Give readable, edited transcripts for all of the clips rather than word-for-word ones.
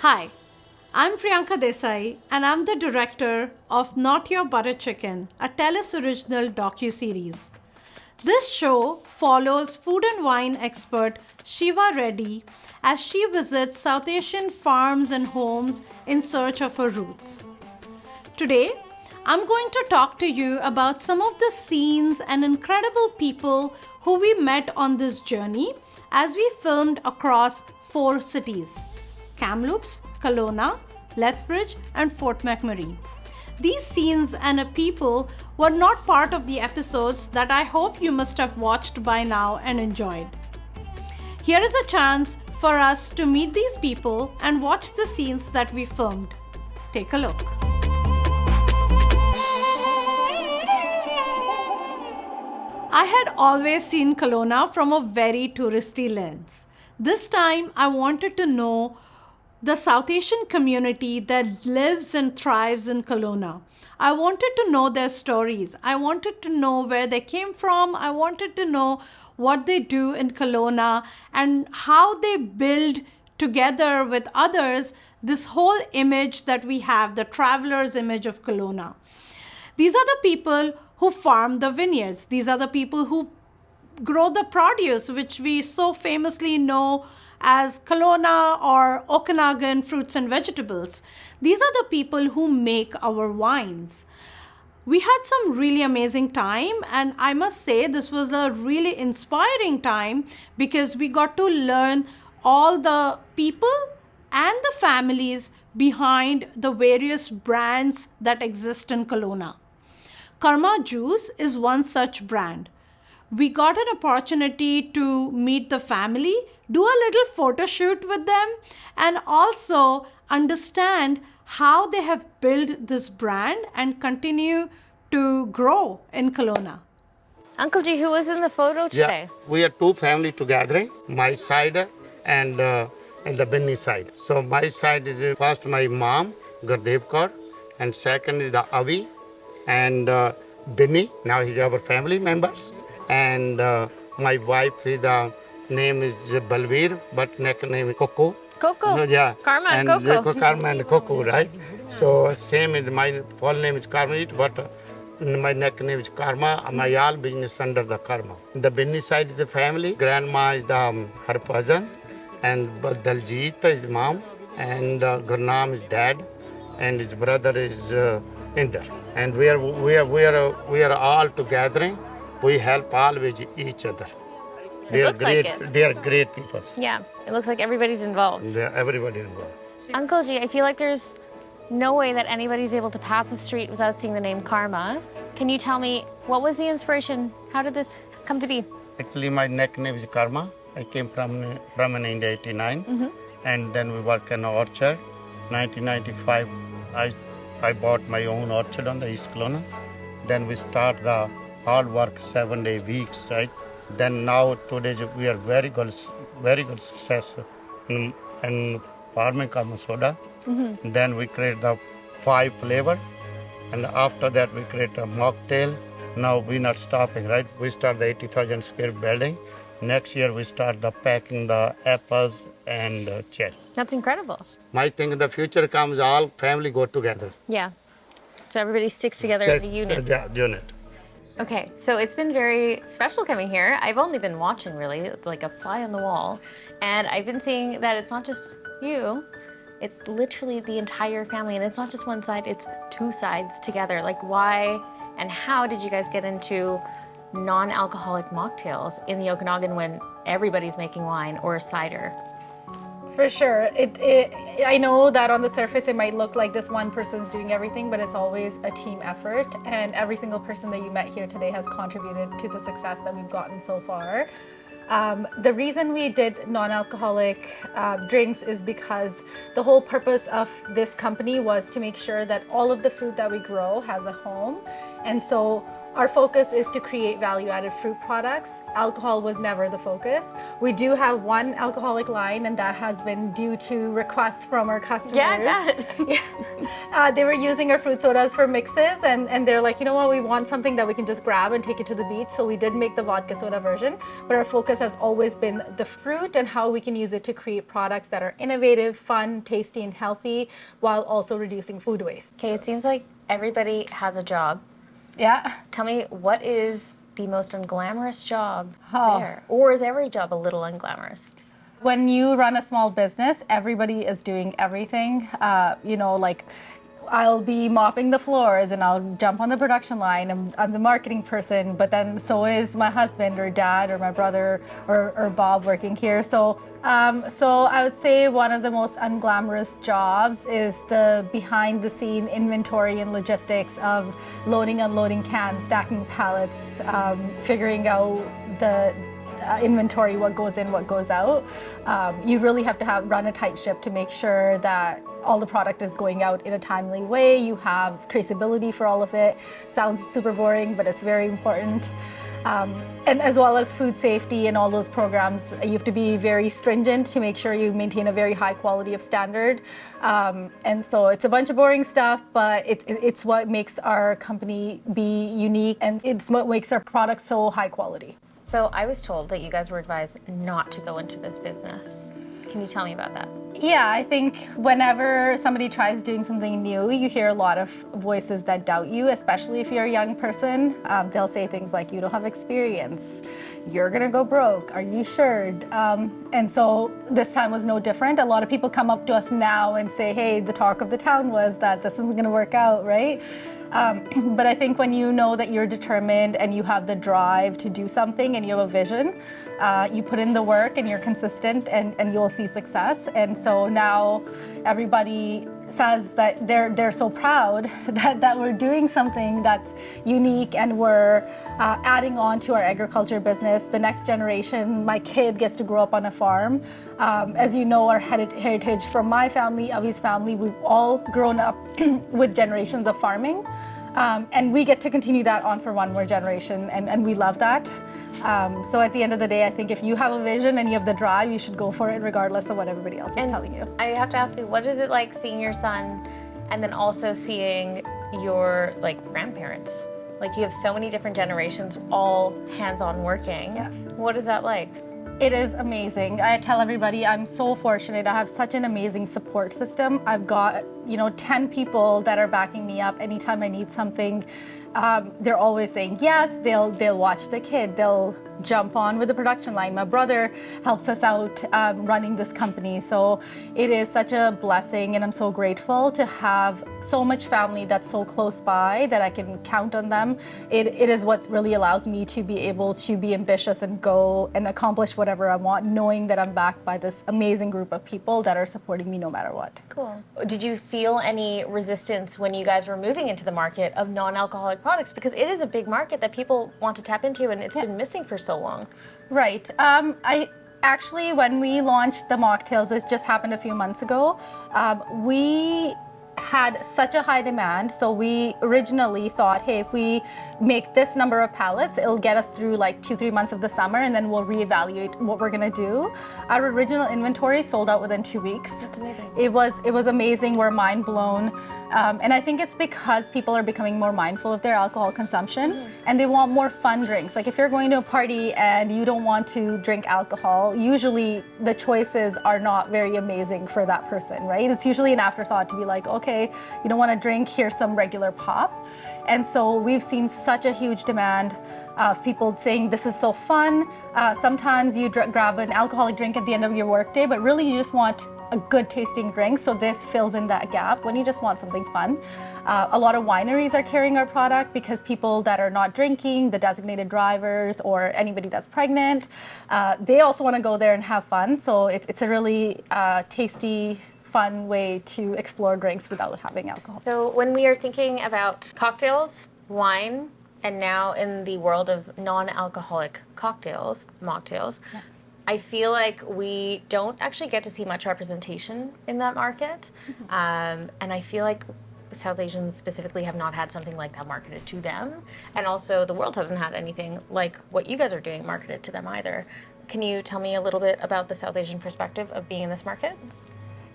Hi, I'm Priyanka Desai, and I'm the director of Not Your Butter Chicken, a TELUS original docu-series. This show follows food and wine expert Shiva Reddy as she visits South Asian farms and homes in search of her roots. Today, I'm going to talk to you about some of the scenes and incredible people who we met on this journey as we filmed across 4 cities: Kamloops, Kelowna, Lethbridge, and Fort McMurray. These scenes and people were not part of the episodes that I hope you must have watched by now and enjoyed. Here is a chance for us to meet these people and watch the scenes that we filmed. Take a look. I had always seen Kelowna from a very touristy lens. This time I wanted to know the South Asian community that lives and thrives in Kelowna. I wanted to know their stories. I wanted to know where they came from. I wanted to know what they do in Kelowna and how they build together with others this whole image that we have, the traveler's image of Kelowna. These are the people who farm the vineyards. These are the people who grow the produce, which we so famously know as Kelowna or Okanagan fruits and vegetables. These are the people who make our wines. We had some really amazing time, and I must say this was a really inspiring time because we got to learn all the people and the families behind the various brands that exist in Kelowna. Karma Juice is one such brand. We got an opportunity to meet the family, do a little photo shoot with them, and also understand how they have built this brand and continue to grow in Kelowna. Uncle G, who was in the photo today? Yeah, we are two family together, my side and the Benny side. So my side is first my mom, Gurdev Kaur, and second is the Avi and Benny. Now he's our family members. And my wife, the name is Balveer, but nickname is Coco. Coco. Yeah. Karma and and Coco. Karma and Coco, right? So same is my full name is Karma, but my nickname is Karma. My all business under the Karma. The Benny side is the family. Grandma is her cousin, and Daljit is mom, and Gurnam is dad, and his brother is Inder. And we are all together. We help always each other. They are looks like great. it. They are great people. Yeah, it looks like everybody's involved. Everybody involved. Uncle G, I feel like there's no way that anybody's able to pass the street without seeing the name Karma. Can you tell me, what was the inspiration? How did this come to be? Actually, my nickname is Karma. I came from in India '89, and then we work in an orchard. 1995, I bought my own orchard on the East Kelowna. Then we start the hard work 7-day weeks, right? Then now today we are very good success in farming Karma soda. Then we create the 5 flavor, and after that we create a mocktail. Now we're not stopping, right? We start the 80,000 square building. Next year we start the packing the apples and cherry. That's incredible. My thing in the future comes all family go together. Yeah. So everybody sticks together as a unit. Yeah, unit. Okay, so it's been very special coming here. I've only been watching, really, like a fly on the wall. And I've been seeing that it's not just you, it's literally the entire family. And it's not just one side, it's 2 sides together. Like, why and how did you guys get into non-alcoholic mocktails in the Okanagan when everybody's making wine or cider? For sure. I know that on the surface it might look like this one person's doing everything, but it's always a team effort. And every single person that you met here today has contributed to the success that we've gotten so far. The reason we did non-alcoholic drinks is because the whole purpose of this company was to make sure that all of the food that we grow has a home. And so Our focus is to create value-added fruit products. Alcohol was never the focus. We do have one alcoholic line, and that has been due to requests from our customers. Yeah, I bet. They were using our fruit sodas for mixes, and they're like, you know what, we want something that we can just grab and take it to the beach. So we did make the vodka soda version, but our focus has always been the fruit and how we can use it to create products that are innovative, fun, tasty, and healthy, while also reducing food waste. Okay, it seems like everybody has a job. Yeah. Tell me, what is the most unglamorous job Oh. there? Or is every job a little unglamorous? When you run a small business, everybody is doing everything. Like I'll be mopping the floors and I'll jump on the production line. I'm the marketing person, but then so is my husband or dad or my brother or Bob working here. So I would say one of the most unglamorous jobs is the behind the scene inventory and logistics of loading, unloading cans, stacking pallets, figuring out the inventory, what goes in, what goes out. You really have to run a tight ship to make sure that all the product is going out in a timely way. You have traceability for all of it. Sounds super boring, but it's very important. And as well as food safety and all those programs, you have to be very stringent to make sure you maintain a very high quality of standard. And so it's a bunch of boring stuff, but it's what makes our company be unique, and it's what makes our product so high quality. So I was told that you guys were advised not to go into this business. Can you tell me about that? Yeah, I think whenever somebody tries doing something new, you hear a lot of voices that doubt you, especially if you're a young person. They'll say things like, you don't have experience, you're gonna go broke, are you sure? And so this time was no different. A lot of people come up to us now and say, hey, the talk of the town was that this isn't gonna work out, right? But I think when you know that you're determined and you have the drive to do something and you have a vision, you put in the work and you're consistent, and you'll see success. And so now everybody says that they're so proud that we're doing something that's unique, and we're adding on to our agriculture business. The next generation, my kid gets to grow up on a farm. As you know, our heritage from my family, Avi's family, we've all grown up with generations of farming. And we get to continue that on for one more generation, and we love that. So at the end of the day, I think if you have a vision and you have the drive, you should go for it regardless of what everybody else is telling you. I have to ask you, what is it like seeing your son and then also seeing your grandparents? Like, you have so many different generations, all hands-on working. Yeah. What is that like? It is amazing. I tell everybody I'm so fortunate. I have such an amazing support system. I've got 10 people that are backing me up anytime I need something. They're always saying yes. They'll watch the kid. They'll jump on with the production line. My brother helps us out running this company. So it is such a blessing, and I'm so grateful to have so much family that's so close by that I can count on them. It is what really allows me to be able to be ambitious and go and accomplish whatever I want, knowing that I'm backed by this amazing group of people that are supporting me no matter what. Cool. Did you feel any resistance when you guys were moving into the market of non-alcoholic products? Because it is a big market that people want to tap into, and it's been missing for so long. Right. I actually, when we launched the mocktails, it just happened a few months ago, we had such a high demand. So we originally thought, hey, if we make this number of pallets, it'll get us through like 2-3 months of the summer, and then we'll reevaluate what we're gonna do. Our original inventory sold out within 2 weeks. That's amazing. It was amazing. We're mind blown. And I think it's because people are becoming more mindful of their alcohol consumption, and they want more fun drinks. Like, if you're going to a party and you don't want to drink alcohol, usually the choices are not very amazing for that person, right? It's usually an afterthought to be like, okay, you don't want to drink, here's some regular pop. And so we've seen such a huge demand of people saying this is so fun. Sometimes you grab an alcoholic drink at the end of your workday, but really you just want a good tasting drink. So this fills in that gap when you just want something fun. A lot of wineries are carrying our product because people that are not drinking, the designated drivers, or anybody that's pregnant, they also want to go there and have fun. So it's a really tasty, fun way to explore drinks without having alcohol. So when we are thinking about cocktails, wine, and now in the world of non-alcoholic cocktails, mocktails, I feel like we don't actually get to see much representation in that market. And I feel like South Asians specifically have not had something like that marketed to them. And also the world hasn't had anything like what you guys are doing marketed to them either. Can you tell me a little bit about the South Asian perspective of being in this market?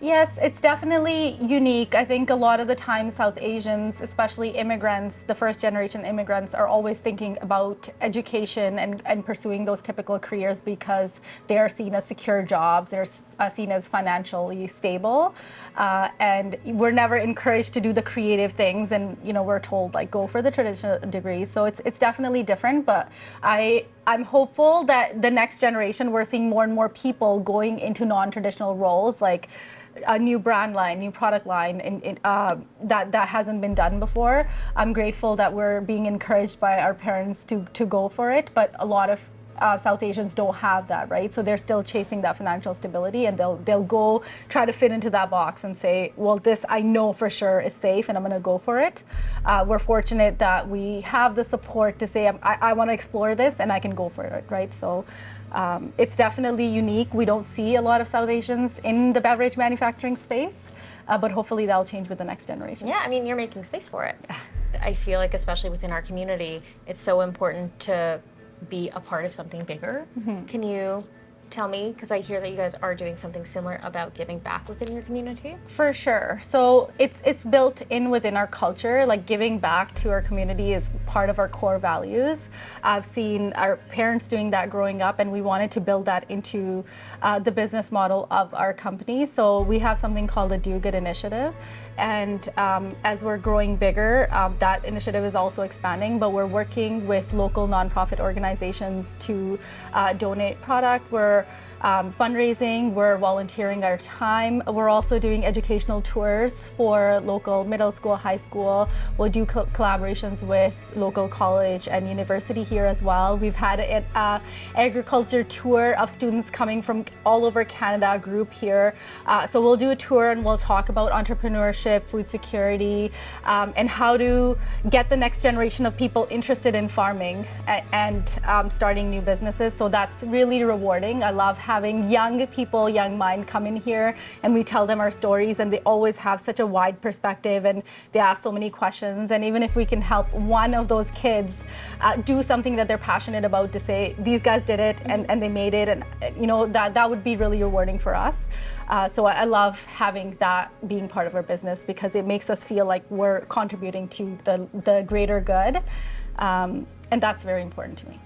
Yes, it's definitely unique. I think a lot of the time South Asians, especially immigrants, the first generation immigrants, are always thinking about education and pursuing those typical careers because they are seen as secure jobs, they're seen as financially stable. And we're never encouraged to do the creative things, and we're told like go for the traditional degrees. So it's definitely different, but I'm hopeful that the next generation, we're seeing more and more people going into non-traditional roles, like a new brand line, new product line, that hasn't been done before. I'm grateful that we're being encouraged by our parents to go for it, but a lot of South Asians don't have that, right? So they're still chasing that financial stability, and they'll go try to fit into that box and say, well, this I know for sure is safe, and I'm going to go for it. We're fortunate that we have the support to say, I want to explore this, and I can go for it, right? So it's definitely unique. We don't see a lot of South Asians in the beverage manufacturing space, but hopefully that'll change with the next generation. Yeah, I mean, you're making space for it. I feel like, especially within our community, it's so important to be a part of something bigger. Mm-hmm. Can you tell me, because I hear that you guys are doing something similar about giving back within your community? For sure. So it's built in within our culture. Like, giving back to our community is part of our core values. I've seen our parents doing that growing up, and we wanted to build that into the business model of our company. So we have something called a Do Good initiative. And as we're growing bigger, that initiative is also expanding, but we're working with local nonprofit organizations to donate product. We're fundraising, we're volunteering our time. We're also doing educational tours for local middle school, high school. We'll do collaborations with local college and university here as well. We've had an agriculture tour of students coming from all over Canada, a group here. So we'll do a tour and we'll talk about entrepreneurship, food security, and how to get the next generation of people interested in farming and starting new businesses. So that's really rewarding. I love having young people, young mind come in here, and we tell them our stories, and they always have such a wide perspective, and they ask so many questions. And even if we can help one of those kids do something that they're passionate about, to say these guys did it and they made it, and that would be really rewarding for us. So I love having that being part of our business, because it makes us feel like we're contributing to the greater good, and that's very important to me.